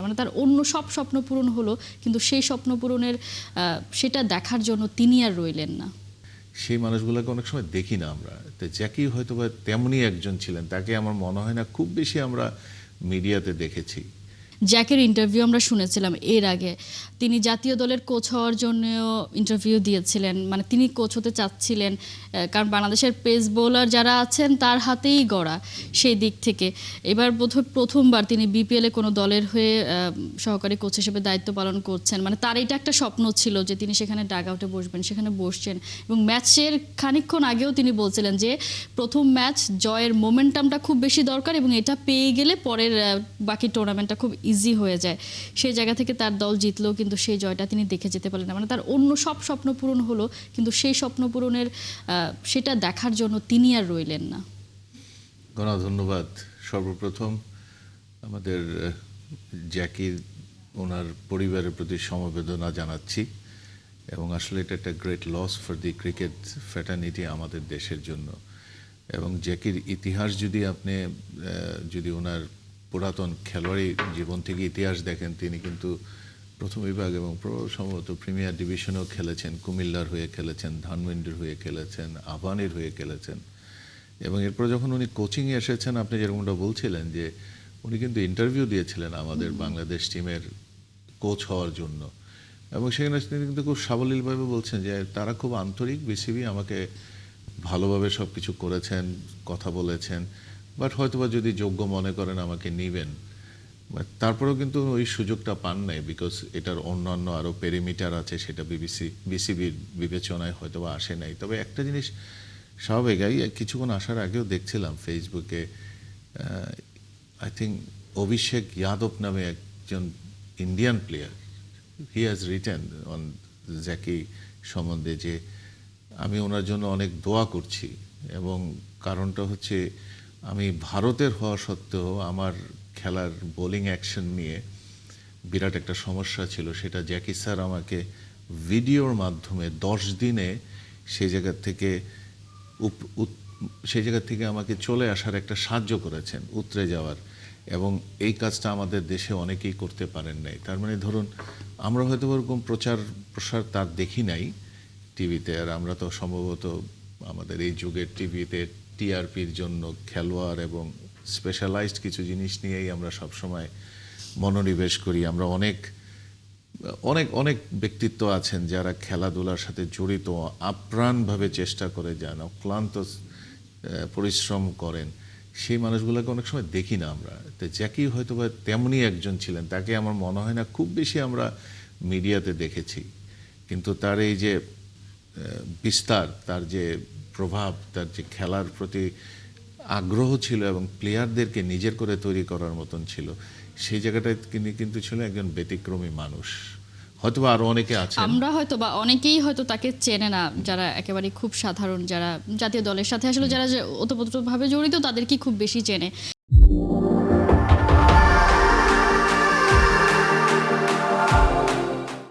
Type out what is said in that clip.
মানে তার অন্য সব স্বপ্ন পূরণ হলো, কিন্তু সেই স্বপ্ন পূরণের সেটা দেখার জন্য তিনি আর রইলেন না। সেই মানুষগুলোকে অনেক সময় দেখি না আমরা। তো জ্যাকি হয়তো বা তেমনই একজন ছিলেন, তাকে আমার মনে হয় না খুব বেশি আমরা মিডিয়াতে দেখেছি। জ্যাকের ইন্টারভিউ আমরা শুনেছিলাম এর আগে, তিনি জাতীয় দলের কোচ হওয়ার জন্যও ইন্টারভিউ দিয়েছিলেন, মানে তিনি কোচ হতে চাচ্ছিলেন, কারণ বাংলাদেশের পেস বোলার যারা আছেন তার হাতেই গড়া সেই দিক থেকে। এবার বোধহয় প্রথমবার তিনি বিপিএলে কোনো দলের হয়ে সহকারী কোচ হিসেবে দায়িত্ব পালন করছেন, মানে তার এটা একটা স্বপ্ন ছিল যে তিনি সেখানে ডাগ আউটে বসবেন, সেখানে বসছেন। এবং ম্যাচের খানিকক্ষণ আগেও তিনি বলছিলেন যে প্রথম ম্যাচ জয়ের মোমেন্টামটা খুব বেশি দরকার এবং এটা পেয়ে গেলে পরের বাকি টুর্নামেন্টটা খুব ইজি হয়ে যায়। সেই জায়গা থেকে তার দল জিতলেও কিন্তু সেই জয়টা তিনি দেখে যেতে পারলেন না, মানে তার অন্য সব স্বপ্ন পূরণ হলো, কিন্তু সেই স্বপ্ন পূরণের সেটা দেখার জন্য তিনি আর রইলেন না। গণা, ধন্যবাদ। সর্বপ্রথম আমাদের জ্যাকির ওনার পরিবারের প্রতি সমবেদনা জানাচ্ছি, এবং আসলে এটা একটা great loss for the cricket fraternity আমাদের দেশের জন্য। এবং জ্যাকির ইতিহাস যদি আপনি যদি ওনার পুরাতন খেলোয়াড়ি জীবন থেকে ইতিহাস দেখেন, তিনি কিন্তু প্রথম বিভাগ এবং সম্ভবত প্রিমিয়ার ডিভিশনেও খেলেছেন, কুমিল্লার হয়ে খেলেছেন, ধানমন্ডির হয়ে খেলেছেন, আবানের হয়ে খেলেছেন। এবং এরপর যখন উনি কোচিংয়ে এসেছেন, আপনি যেরকমটা বলছিলেন যে উনি কিন্তু ইন্টারভিউ দিয়েছিলেন আমাদের বাংলাদেশ টিমের কোচ হওয়ার জন্য, এবং সেখানে তিনি কিন্তু খুব সাবলীলভাবে বলছেন যে তারা খুব আন্তরিক, বিসিবি আমাকে ভালোভাবে সব কিছু করেছেন, কথা বলেছেন, বাট হয়তোবা যদি যোগ্য মনে করেন আমাকে নেবেন। তারপরেও কিন্তু ওই সুযোগটা পান নাই, বিকজ এটার অন্যান্য আরও পেরিমিটার আছে, সেটা বিসিবির বিবেচনায় হয়তোবা আসে নাই। তবে একটা জিনিস স্বাভাবিক, কিছুক্ষণ আসার আগেও দেখছিলাম ফেসবুকে, আই থিঙ্ক অভিষেক যাদব নামে একজন Indian player, he has written on Jackie সম্বন্ধে যে আমি ওনার জন্য অনেক দোয়া করছি, এবং কারণটা হচ্ছে আমি ভারতের হওয়া সত্ত্বেও আমার খেলার বোলিং অ্যাকশন নিয়ে বিরাট একটা সমস্যা ছিল। সেটা জ্যাকি স্যার আমাকে ভিডিওর মাধ্যমে 10 দিনে সেই জায়গা থেকে আমাকে চলে আসার একটা সাহায্য করেছেন, উতরে যাওয়ার। এবং এই কাজটা আমাদের দেশে অনেকেই করতে পারেন নাই। তার মানে ধরুন আমরা হয়তো ওরকম প্রসার তার দেখি নাই টিভিতে, আর আমরা তো সম্ভবত আমাদের এই যুগের টিভিতে টিআরপির জন্য খেলোয়াড় এবং স্পেশালাইজড কিছু জিনিস নিয়েই আমরা সবসময় মনোনিবেশ করি। আমরা অনেক অনেক অনেক ব্যক্তিত্ব আছেন যারা খেলাধুলার সাথে জড়িত, আপ্রাণভাবে চেষ্টা করে যান, অক্লান্ত পরিশ্রম করেন, সেই মানুষগুলোকে অনেক সময় দেখি না আমরা। তো জ্যাকি হয়তো বা তেমনই একজন ছিলেন, তাকে আমার মনে হয় না খুব বেশি আমরা মিডিয়াতে দেখেছি। কিন্তু তার এই যে বিস্তার, তার যে প্রভাব, তার যে খেলার প্রতি আগ্রহ ছিল এবং প্লেয়ারদেরকে নিজের করে তৈরি করার মতন ছিল, সেই জায়গাটায় তিনি কিন্তু ছিলেন একজন ব্যতিক্রমী মানুষ। হয়তো আরো অনেকে আছেন, আমরা হয়তো বা অনেকেই হয়তো তাকে চেনে না, যারা একেবারে খুব সাধারণ, যারা জাতীয় দলের সাথে আসলে যারা ওতপ্রোতভাবে জড়িত তাদেরকে খুব বেশি চেনে।